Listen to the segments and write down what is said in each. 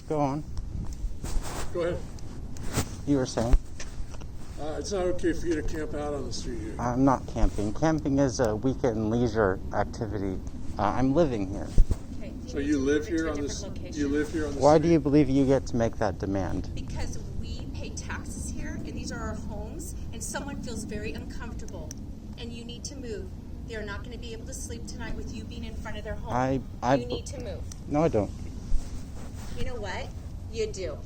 Go on. Go ahead. You were saying? It's not okay for you to camp out on the street here. I'm not camping. Camping is a weekend leisure activity. I'm living here. Okay. So you live here on this? You live here on the Why street? do you believe you get to make that demand? Because we pay taxes here, and these are our homes, and someone feels very uncomfortable, and you need to move. They're not going to be able to sleep tonight with you being in front of their home. You need to move. No, I don't. You know what? You do.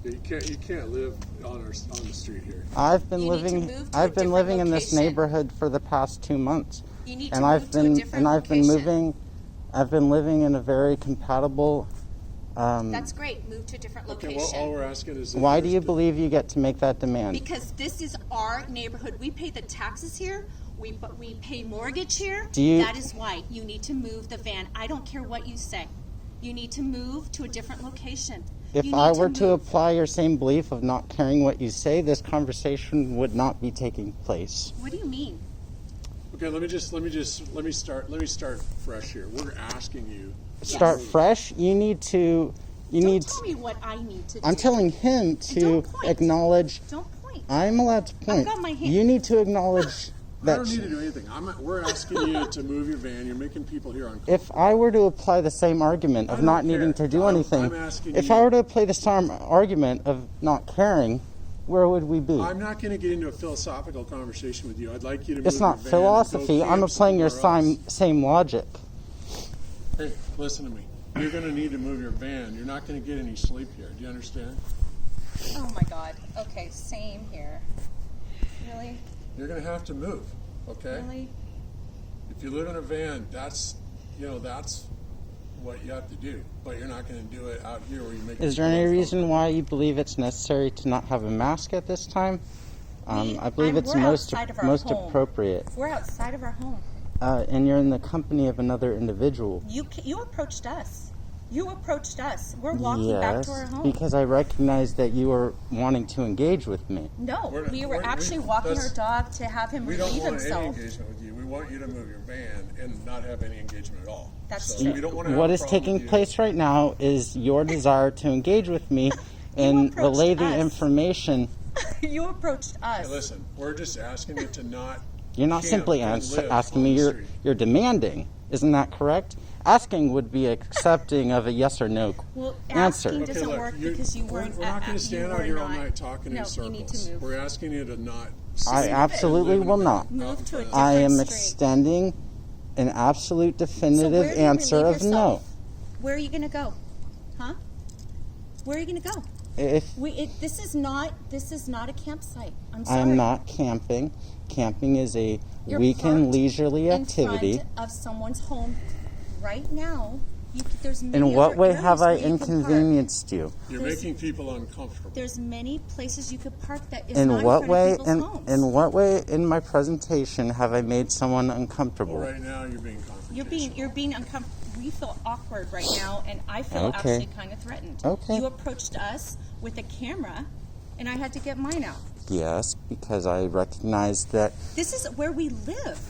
You can't live on the street here. I've been You need to living. move to I've a been different living in this location. neighborhood for the past 2 months, You need to and move I've to a been different I've been location. moving. I've been living in a very compatible. That's great. Move to a different Okay, location. well, all we're asking is... Why do you believe you get to make that demand? Because this is our neighborhood. We pay the taxes here. We pay mortgage here. Do you- That is why you need to move the van. I don't care what you say. You need to move to a different location. If You I need were to move. apply your same belief of not caring what you say, this conversation would not be taking place. What do you mean? Okay, let me start fresh here. We're asking you... Start fresh. You need to. You Don't need. tell me what I need to do. I'm telling him to don't point. acknowledge. Don't point. I'm allowed to point. got my hand. You need to acknowledge I that. don't need to do anything. We're asking you to move your van. You're making people here uncomfortable. If I were to apply the same argument I of don't not care. needing to do I'm anything, asking if you- I were to apply the same argument of not caring, where would we be? I'm not going to get into a philosophical conversation with you. I'd like you to move It's not your van and go philosophy. I'm camp applying your somewhere same logic. else. Hey, listen to me. You're going to need to move your van. You're not going to get any sleep here. Do you understand? Oh my God. Okay, same here. Really? You're going to have to move, okay? Really? If you live in a van, that's what you have to do. But you're not going to do it out here where you make. Is there any reason why you believe it's necessary to not have a mask at this time? I believe it's we're most outside of our home. appropriate. We're outside of our home. And you're in the company of another individual. You approached us. You approached us. We're walking back to our home. Because I recognize that you are wanting to engage with me. No, We're not- we were we're- actually we- walking our that's- dog to have him We don't relieve want any himself. engagement with you. We want you to move your van and not have any engagement at all. That's so true. We don't want to have What a is problem taking with you. place right now is your desire to engage with me and approached relay the us. information. You approached us. Hey, listen, we're just asking you to not. You're not camp simply and live asking on me, the you're, street. you're demanding. Isn't that correct? Asking would be accepting of a yes or no Well, answer. asking doesn't look, work because you weren't. We're not going to stand out here all night talking no, in circles. you need to move. We're asking you to not. I absolutely live in will a not. van Move out in to a front of I am different street. extending an absolute So definitive where do you answer relieve of yourself? no. Where are you going to go? Huh? Where are you going to go? If This is not a campsite. I'm I sorry. am not camping, camping is a You're weekend parked leisurely in activity. front of someone's home right now. There's many In what other way areas have I where you can park. inconvenienced you? You're There's- making people uncomfortable. There's many places you could park that is In not what in way? front of people's homes. In what way in my presentation have I made someone Well, uncomfortable? right now you're being confrontational. You're being uncomfortable. We feel awkward right now, and I feel Okay. actually kind of threatened. Okay. You approached us with a camera, and I had to get mine out. Yes, because I recognize that. This is where we live.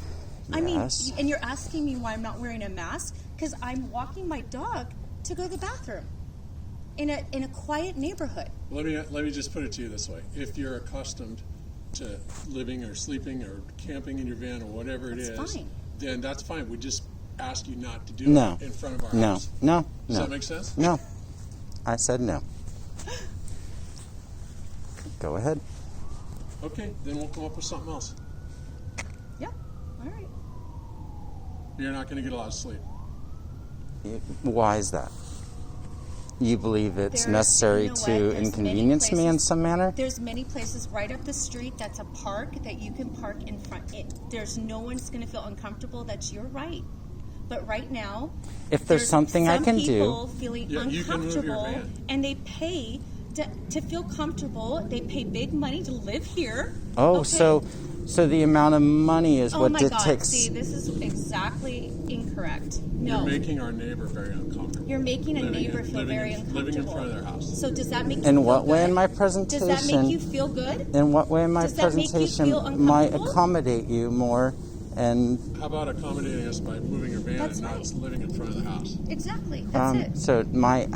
I mean, Yes. and you're asking me why I'm not wearing a mask because I'm walking my dog to go to the bathroom in a quiet neighborhood. Let me just put it to you this way: if you're accustomed to living or sleeping or camping in your van or whatever it is, That's fine. then that's fine. We just ask you not to do No. it in front of our No, house. no, Does no. that make sense? No. I said no. Go ahead. Okay, then we'll come up with something else. Yeah. All right. You're not going to get a lot of sleep. Why is that? You believe it's There's- necessary you know what? to There's many inconvenience me in places- some manner? There's many places right up the street that's a park that you can park in front. There's no one's going to feel uncomfortable. That's your right. But right now, If there's something I can some people do, feeling Yeah, you can move your uncomfortable, van. and they pay to feel comfortable. They pay big money to live here. oh, Okay? so the amount of money is Oh what my dictates. God! See, this is exactly incorrect. No, You're making our neighbor very uncomfortable. You're making a Living neighbor in- feel living very in- uncomfortable. living in front of their house. So does that make you In feel what way good? in my Does presentation? that make you feel good? In what way in my Does that make you presentation feel might uncomfortable? accommodate you more? And How about accommodating us by moving your van That's and not right. living in front of the house? Exactly. That's it. so my